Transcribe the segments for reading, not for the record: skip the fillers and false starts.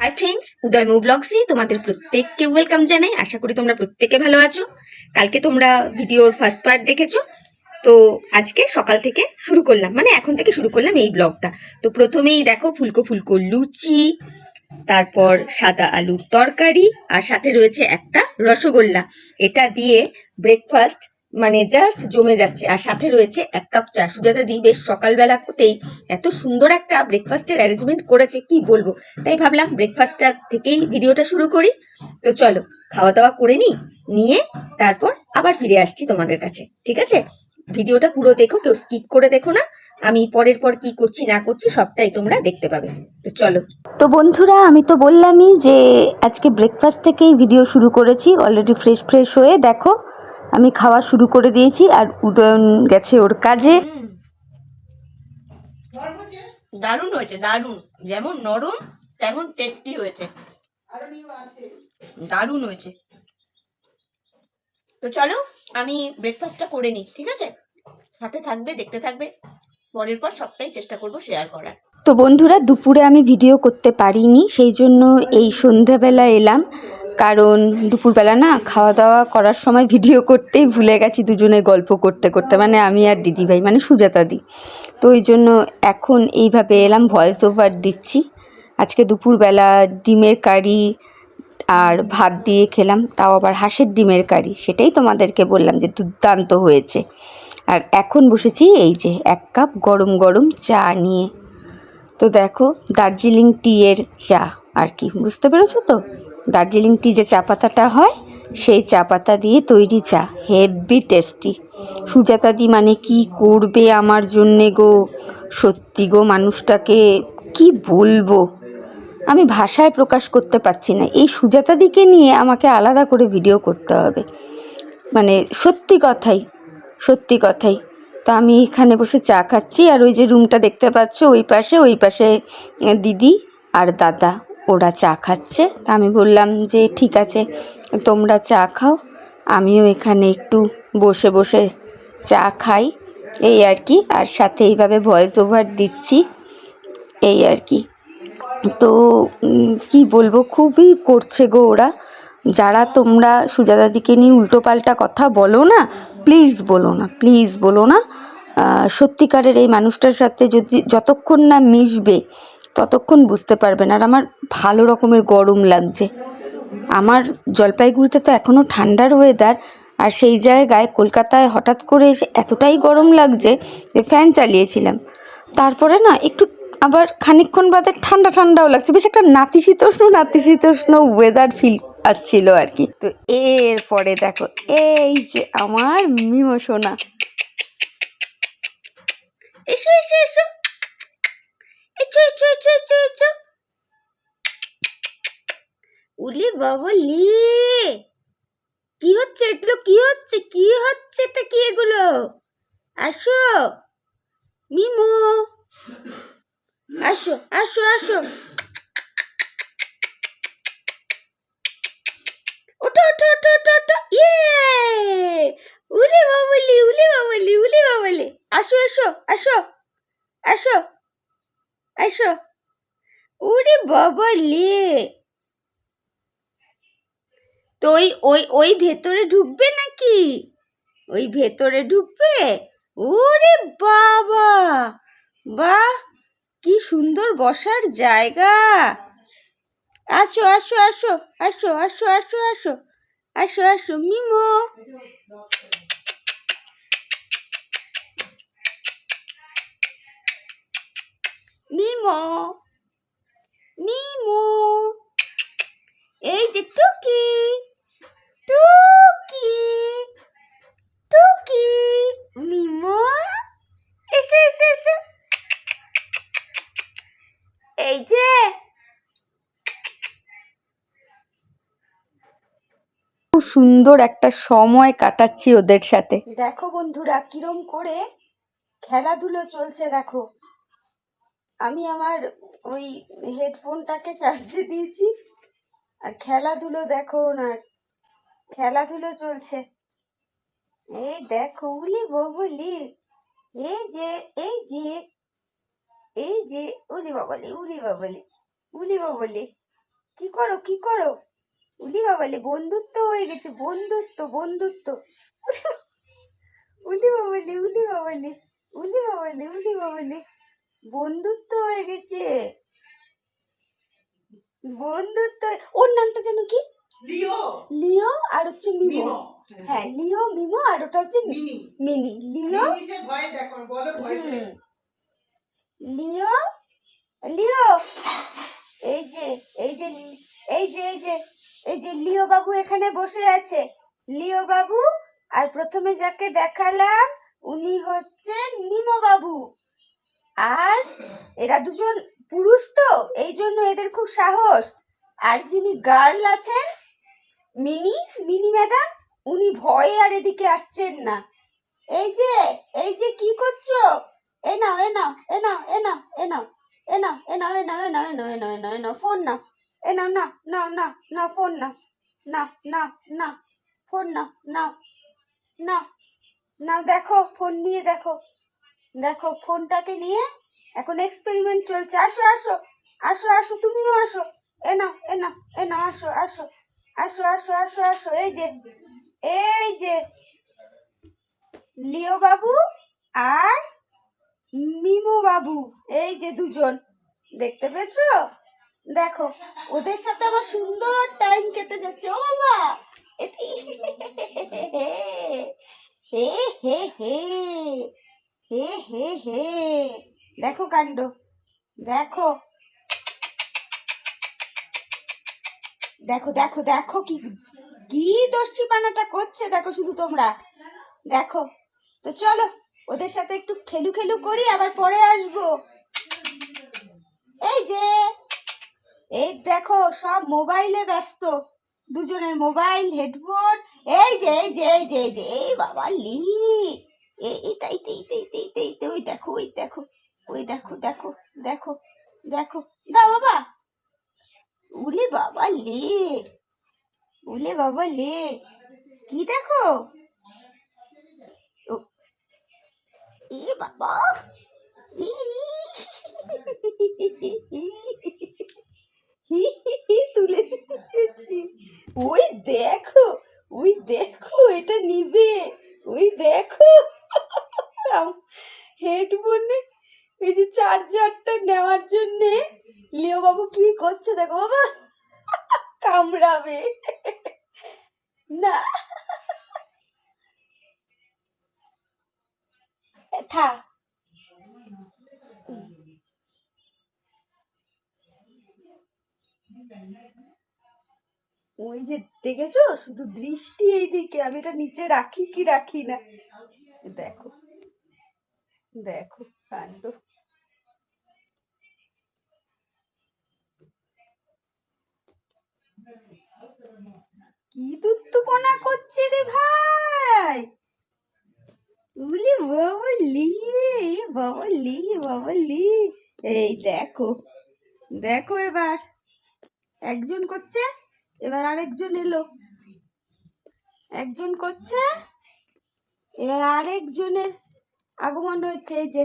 Hi friends, উদয়মৌ ব্লগসে তোমাদের প্রত্যেককে welcome জানাই। আশা করি তোমরা প্রত্যেকে ভালো আছো। কালকে তোমরা ভিডিওর ফার্স্ট পার্ট দেখেছো, তো আজকে সকাল থেকে শুরু করলাম, মানে এখন থেকে শুরু করলাম এই ব্লগটা। তো প্রথমেই দেখো ফুলকো ফুলকো লুচি, তারপর সাদা আলুর তরকারি, আর সাথে রয়েছে একটা রসগোল্লা। এটা দিয়ে ব্রেকফাস্ট মানে জাস্ট জমে যাচ্ছে। আর সাথে রয়েছে 1 কাপ চা। সুজাতা দি বেশ সকালবেলাতেই এত সুন্দর একটা ব্রেকফাস্টের অ্যারেঞ্জমেন্ট করেছে, কি বলবো। তাই ভাবলাম ব্রেকফাস্টটা থেকেই ভিডিওটা শুরু করি। তো চলো খাওয়া দাওয়া করে নিয়ে তারপর আবার ফিরে আসছি তোমাদের কাছে, ঠিক আছে? ভিডিওটা পুরো দেখো, কেউ স্কিপ করে দেখো না। আমি পরের পর কি করছি না করছি সবটাই তোমরা দেখতে পাবে। তো চলো। তো বন্ধুরা, আমি তো বললামই যে আজকে ব্রেকফাস্ট থেকেই ভিডিও শুরু করেছি। অলরেডি ফ্রেশ হয়ে দেখো আমি খাওয়া শুরু করে দিয়েছি, আর উদয়ন গেছে ওর কাজে। দারুণ হয়েছে, দারুণ। যেমন নরম তেমন টেস্টি হয়েছে, দারুণ হয়েছে। তো চলো আমি ব্রেকফাস্টটা করে নিই, ঠিক আছে? সাথে থাকবে, দেখতে থাকবে। পরের পর সবটাই চেষ্টা করব শেয়ার করার। তো বন্ধুরা, দুপুরে আমি ভিডিও করতে পারিনি, সেই জন্য এই সন্ধ্যাবেলা এলাম। কারণ দুপুরবেলা না খাওয়া দাওয়া করার সময় ভিডিও করতেই ভুলে গেছি, দুজনে গল্প করতে করতে, মানে আমি আর দিদিভাই, মানে সুজাতা দি। তো ওই জন্য এখন এইভাবে এলাম, ভয়েস ওভার দিচ্ছি। আজকে দুপুরবেলা ডিমের কারি আর ভাত দিয়ে খেলাম, তাও আবার হাঁসের ডিমের কারি। সেটাই তোমাদেরকে বললাম যে দুর্দান্ত হয়েছে। আর এখন বসেছি এই যে 1 কাপ গরম গরম চা নিয়ে। তো দেখো, দার্জিলিং টি এর চা আর কি, বুঝতে পেরেছো তো? দার্জিলিং টি যে চা পাতাটা হয়, সেই চা পাতা দিয়ে তৈরি চা, হেভি টেস্টি। সুজাতা দি মানে কি করবে আমার জন্যে গো, সত্যি গো, মানুষটাকে কি বলবো, আমি ভাষায় প্রকাশ করতে পারছি না। এই সুজাতা দিকে নিয়ে আমাকে আলাদা করে ভিডিও করতে হবে, মানে সত্যি কথাই, সত্যি কথাই। তো আমি এখানে বসে চা খাচ্ছি, আর ওই যে রুমটা দেখতে পাচ্ছ ওই পাশে দিদি আর দাদা ওরা চা খাচ্ছে। তা আমি বললাম যে ঠিক আছে, তোমরা চা খাও, আমিও এখানে একটু বসে বসে চা খাই, এই আর কি। আর সাথে এইভাবে ভয়েস ওভার দিচ্ছি, এই আর কি। তো কি বলবো, খুবই করছে গো ওরা। যারা তোমরা সুজাতাদিকে নিয়ে উল্টোপাল্টা কথা বলো না, প্লিজ বলো না, প্লিজ বলো না। সত্যিকারের এই মানুষটার সাথে যতক্ষণ না মিশবে ততক্ষণ বুঝতে পারবে না। আর আমার ভালো রকমের গরম লাগছে। আমার জলপাইগুড়িতে তো এখনও ঠান্ডার ওয়েদার, আর সেই জায়গায় কলকাতায় হঠাৎ করে এসে এতটাই গরম লাগছে যে ফ্যান চালিয়েছিলাম। তারপরে না একটু আবার খানিকক্ষণ বাদে ঠান্ডা ঠান্ডাও লাগছে, বেশ একটা নাতিশীতোষ্ণ ওয়েদার ফিল আসছিল আর কি। তো এরপরে দেখো এই যে আমার মিমো সোনা, এসো এসো এসো এসো এসো এসো এসো এসো। উলি বাবা লি, কি হচ্ছে এগুলো? কি হচ্ছে, কি হচ্ছে এটা? কি এগুলো? আসো মিমো, আসো আসো আসো, ওঠো ওঠো ওঠো ওঠো ওঠো। ইয়ে, উলি বাবলি উলি বাবলি উলি বাবলি। আসো আসো আসো আসো আসো। উরি বাবা লে, তো ওই ওই ওই ভেতরে ঢুকবে নাকি? ওই ভেতরে ঢুকবে? ওরে বাবা, বাহ, কি সুন্দর বসার জায়গা। আসো আসো আসো আসো আসো আসো আসো আসো আসো মিমো। মিমো মিমো, এই যে টুকি টুকি টুকি, মিমো এসো এসো এসো। এই যে খুব সুন্দর একটা সময় কাটাচ্ছি ওদের সাথে। দেখো বন্ধুরা কিরম করে খেলাধুলো চলছে দেখো। আমি আমার ওই হেডফোনটাকে চার্জে দিয়েছি, আর খেলাধুলো দেখো, ওনার খেলাধুলো চলছে। এই দেখো উলি ববলি, এই যে এই যে এই যে উলি বাবলি উলি বাবলি উলি বাবলি। কি করো কি করো? উলি বাবালে, বন্ধুত্ব হয়ে গেছে, বন্ধুত্ব বন্ধুত্ব। উলি বাবালে উলি বাবালে উলি বাবালে উলি বাবালে, বন্ধুত্ব হয়ে গেছে, বন্ধুত্ব। ওর নামটা যেন কি? লিও লিও আর হচ্ছে মিমো। মিমো। হ্যাঁ, লিও মিমো আর ওটা হচ্ছে মিনি মিনি। লিও মিনি সে ভয় দেখো বলে ভয় পেয়ে হুম, লিও লিও, এই যে এই যে এই যে এই যে এই যে লিও বাবু এখানে বসে আছে, লিও বাবু। আর প্রথমে যাকে দেখালাম উনি হচ্ছেন মিমো বাবু। আর এরা দুজন পুরুষ তো, এই জন্য এদের খুব সাহস। আর যিনি গার্ল আছেন, মিনি মিনি ম্যাডাম, উনি ভয়ে আর এদিকে আসছেন না। এই যে কি করছো? এ নাও এ নাও এ নাও এ নাও এ নাও এ নাও এ নাও এ নাও এ নাও এ নাও এ নাও এ নাও এ নাও ফোন নাও, এ নাও নাও নাও নাও নাও ফোন নাও, নাও নাও নাও ফোন নাও, নাও নাও নাও, দেখো ফোন নিয়ে দেখো, দেখো ফোনটাকে নিয়ে এখন এক্সপেরিমেন্ট চলছে। আসো আসো আসো আসো, তুমিও আসো, এ নাও এ নাও এ নাও, আসো আসো আসো আসো আসো আসো। এই যে লিও বাবু আর মিমো বাবু, এই যে দুজন, দেখতে পেয়েছো? দেখো ওদের সাথে আমার সুন্দর টাইম কেটে যাচ্ছে। ও বাবা, এটি হে হে হে হে হে হে, দেখো কাণ্ড, দেখো দেখো দেখো দেখো কি কি দস্যি পানাটা করছে, দেখো শুধু তোমরা, দেখো। তো চলো ওদের সাথে একটু খেলু খেলু করি, আবার পরে আসবো। এই যে এই দেখো সব মোবাইলে ব্যস্ত, দুজনের মোবাইল হেডফোন। এই যে এই যে এই যে এই যে এই বাবা লি, এই ওই দেখো ওই দেখো ওই দেখো দেখো দেখো দেখো, দাও বাবা, উলে বাবা লে, উলে বাবা লে, কি দেখো? ও, এ বাবা, ই, তুলে নিয়েছি। ওই দেখো, ওই দেখো, এটা নিবে, ওই দেখো হেডফোনে এই যে চার্জারটা নেওয়ার জন্য লিও বাবু কি করছে দেখো বাবা, কামড়াবে না, থা। ওই যে দেখেছো, শুধু দৃষ্টি এইদিকে, আমি এটা নিচে রাখি কি রাখি না, দেখো দেখো কাণ্ড। কি দুত্তুপনা করছে রে ভাই, উলি বাবলি, বাবলি বাবলি। এই দেখো দেখো, এবার একজন করছে, এবার আরেকজন এলো, একজন করছে, এবার আরেকজনের আগমন হচ্ছে। এই যে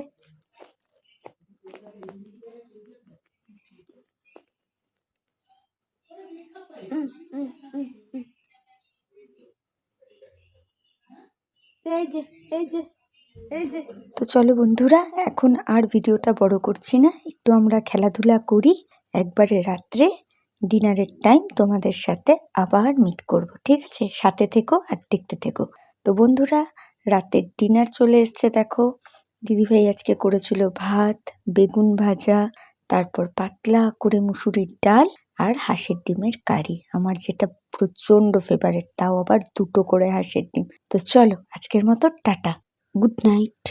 উম, উম, উম, উম। এই যে এই যে এই যে। তো চলো বন্ধুরা, এখন আর ভিডিওটা বড় করছি না, একটু আমরা খেলাধুলা করি, একবারে রাত্রে ডিনারের টাইম তোমাদের সাথে আবার মিট করব, ঠিক আছে? সাথে থেকো আর দেখতে থেকো। তো বন্ধুরা, রাতের ডিনার চলে এসছে, দেখো দিদিভাই আজকে করেছিল ভাত, বেগুন ভাজা, তারপর পাতলা করে মুসুরির ডাল আর হাঁসের ডিমের কারি, আমার যেটা প্রচন্ড ফেভারিট, তাও আবার 2টো করে হাঁসের ডিম। তো চলো আজকের মতো টাটা, গুড নাইট।